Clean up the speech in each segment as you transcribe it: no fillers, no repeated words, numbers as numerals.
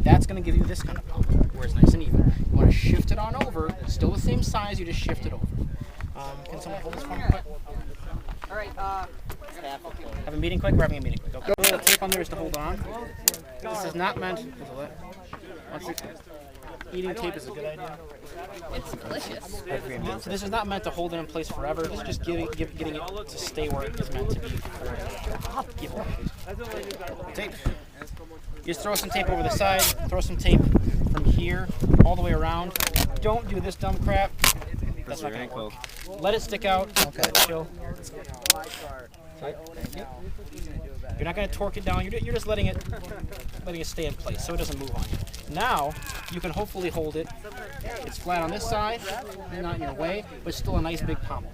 That's going to give you this kind of pommel, where it's nice and even. You want to shift it on over, still the same size, you just shift it over. Can someone hold this for me quick? All right, have a meeting quick, we're having a meeting quick. Okay. A little tape on there is to hold on. This is not meant, eating tape is a good idea. it's delicious. So this is not meant to hold it in place forever. This is just getting it to stay where it is meant to be. Tape. You just throw some tape over the side, throw some tape from here all the way around. Don't do this dumb crap. That's not going to work. Let it stick out. Okay. Chill. You're not going to torque it down. You're just letting it stay in place so it doesn't move on you. Now you can hopefully hold it. It's flat on this side, not in your way, but still a nice big pommel.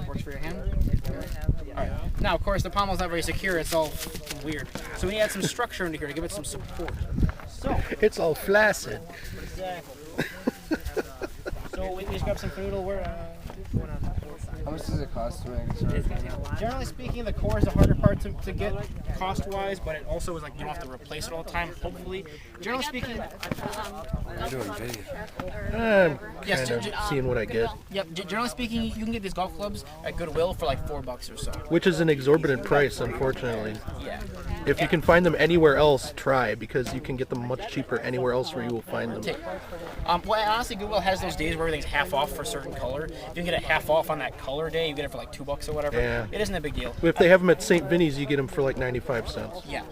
Works for your hand. All right. Now, of course, the pommel's not very secure. It's all weird. So we need to add some structure into here to give it some support. So it's all flaccid. Exactly. So we just grab some noodle. How much does it cost to make? Generally speaking, the core is the harder part to get cost-wise, but it also is like you don't have to replace it all the time. Hopefully, generally speaking, I'm doing video. I'm kind of seeing what I get. Yep. Generally speaking, you can get these golf clubs at Goodwill for like $4 or so. Which is an exorbitant price, unfortunately. Yeah. If you can find them anywhere else, try, because you can get them much cheaper anywhere else where you will find them. Well, honestly, Goodwill has those days where everything's half off for a certain color. If you can get it half off on that color day, you get it for like $2 or whatever. Yeah. It isn't a big deal. But if they have them at St. Vinny's, you get them for like 95 cents. Yeah.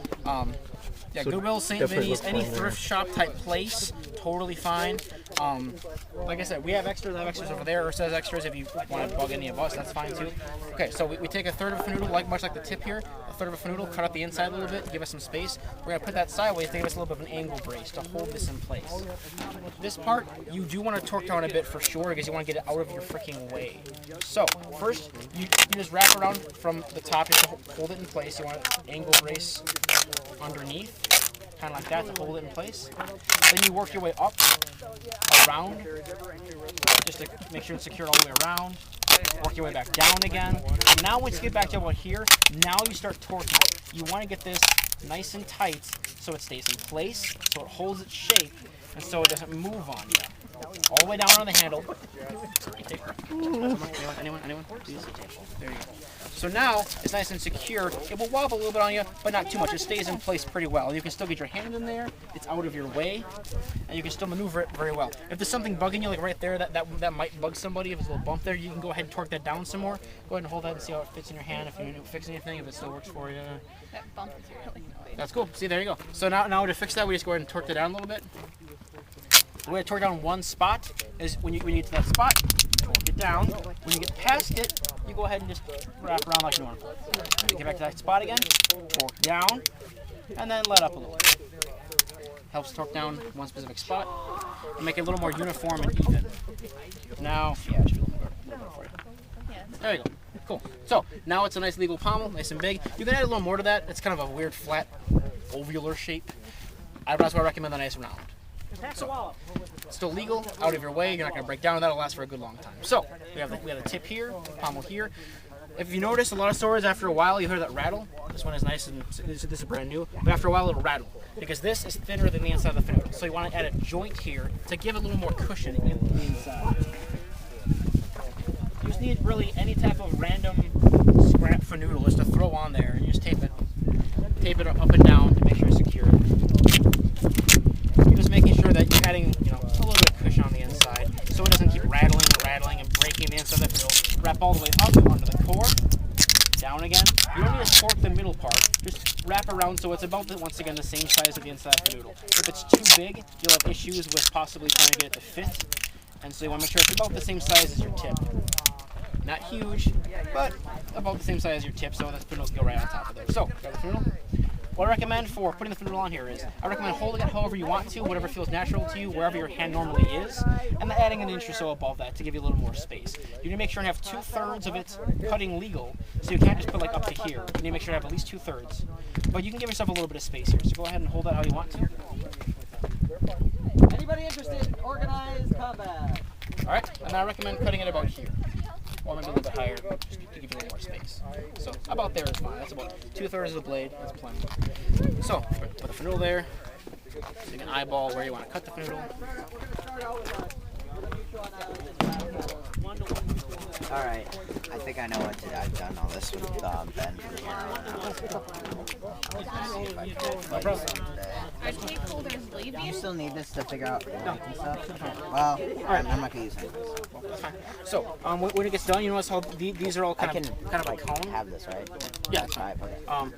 Yeah, So Goodwill, St. definitely Vinny's, look any fun there. thrift shop type place, totally fine. Like I said, we have extras. I have extras over there. Or says extras if you want to bug any of us, that's fine too. Okay, so we take a third of a fanoodle, much like the tip here. A third of a fanoodle, cut out the inside a little bit, give us some space. We're gonna put that sideways to give us a little bit of an angle brace to hold this in place. This part you do want to torque down a bit for sure because you want to get it out of your freaking way. So first, you just wrap around from the top just to hold it in place. You want an angle brace underneath. Kind of like that to hold it in place. Then you work your way up, around, just to make sure it's secured all the way around. Work your way back down again. And now once you get back to about here, now you start torquing it. You want to get this nice and tight so it stays in place, so it holds its shape, and so it doesn't move on you. All the way down on the handle. Anyone? Please. There you go. So now it's nice and secure. It will wobble a little bit on you, but not too much. It stays in place pretty well. You can still get your hand in there. It's out of your way, and you can still maneuver it very well. If there's something bugging you, like right there, that might bug somebody. If there's a little bump there, you can go ahead and torque that down some more. Go ahead and hold that and see how it fits in your hand. If you need to fix anything, if it still works for you. That bump is really annoying. That's cool. See, there you go. So now to fix that, we just go ahead and torque it down a little bit. The way to torque down one spot is when you get to that spot, torque it down. When you get past it, you go ahead and just wrap around like normal. You get back to that spot again, torque down, and then let up a little bit. Helps torque down one specific spot and make it a little more uniform and even. Now, yeah, I should do a little bit for you. There you go. Cool. So now it's a nice legal pommel, nice and big. You can add a little more to that. It's kind of a weird flat, ovular shape. That's why I recommend the nice round. So, still legal, out of your way. You're not going to break down. That'll last for a good long time. So we have the tip here, pommel here. If you notice, a lot of stores after a while you hear that rattle. This one is nice and this is brand new, but after a while it'll rattle because this is thinner than the inside of the fanoodle. So you want to add a joint here to give it a little more cushion in the inside. You just need really any type of random scrap fanoodle just to throw on there and you just tape it up and down to make sure it's secure. You're just making sure that you're adding, a little bit of cushion on the inside, so it doesn't keep rattling and breaking the inside of the fanoodle. Wrap all the way up onto the core, down again. You don't need to torque the middle part. Just wrap around so it's about once again the same size of the inside of the fanoodle. If it's too big, you'll have issues with possibly trying to get it to fit, and so you want to make sure it's about the same size as your tip. Not huge, but about the same size as your tip, so the fanoodle can go right on top of there. So, got the fanoodle. What I recommend for putting the fanoodle on here is, I recommend holding it however you want to, whatever feels natural to you, wherever your hand normally is, and then adding an inch or so above that to give you a little more space. You need to make sure and have 2/3 of it cutting legal, so you can't just put like up to here. You need to make sure to have at least 2/3. But you can give yourself a little bit of space here, so go ahead and hold that how you want to. Anybody interested in organized combat? Alright, and I recommend cutting it about here. Or maybe a little bit higher, just to give you a little more space. So about there is fine. That's about 2/3 of the blade. That's plenty. So put the fanoodle there. So you can eyeball where you want to cut the noodle. Alright, I think I know what to do. I've done all this with Ben from here on out. See if I can fight some today. Are takeholders Do you leaving? still need this to figure out weight and stuff? Well, I'm not gonna use it. That's fine. So when it gets done, you notice how these are all I kind can of a like, cone. have this, right? Yeah, that's fine. Okay.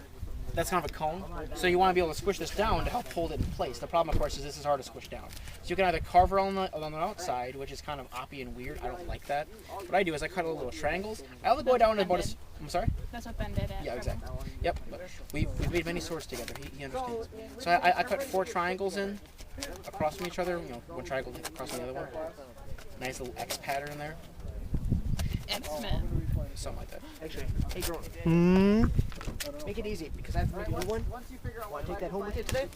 That's kind of a cone. So you want to be able to squish this down to help hold it in place. The problem, of course, is this is hard to squish down. So you can either carve it on the outside, which is kind of oppy and weird. I don't like that. What I do is I cut little triangles. I only go down to about a... I'm sorry? That's what Ben did at Yeah, exactly. Yep. But we've made many swords together. He understands. So I cut 4 triangles in across from each other. You know, one triangle across from the other one. Nice little X pattern in there. X-Men. Something like that. Actually, hey, girl. Make it easy because I have to make a new one. Want to take that home with you today?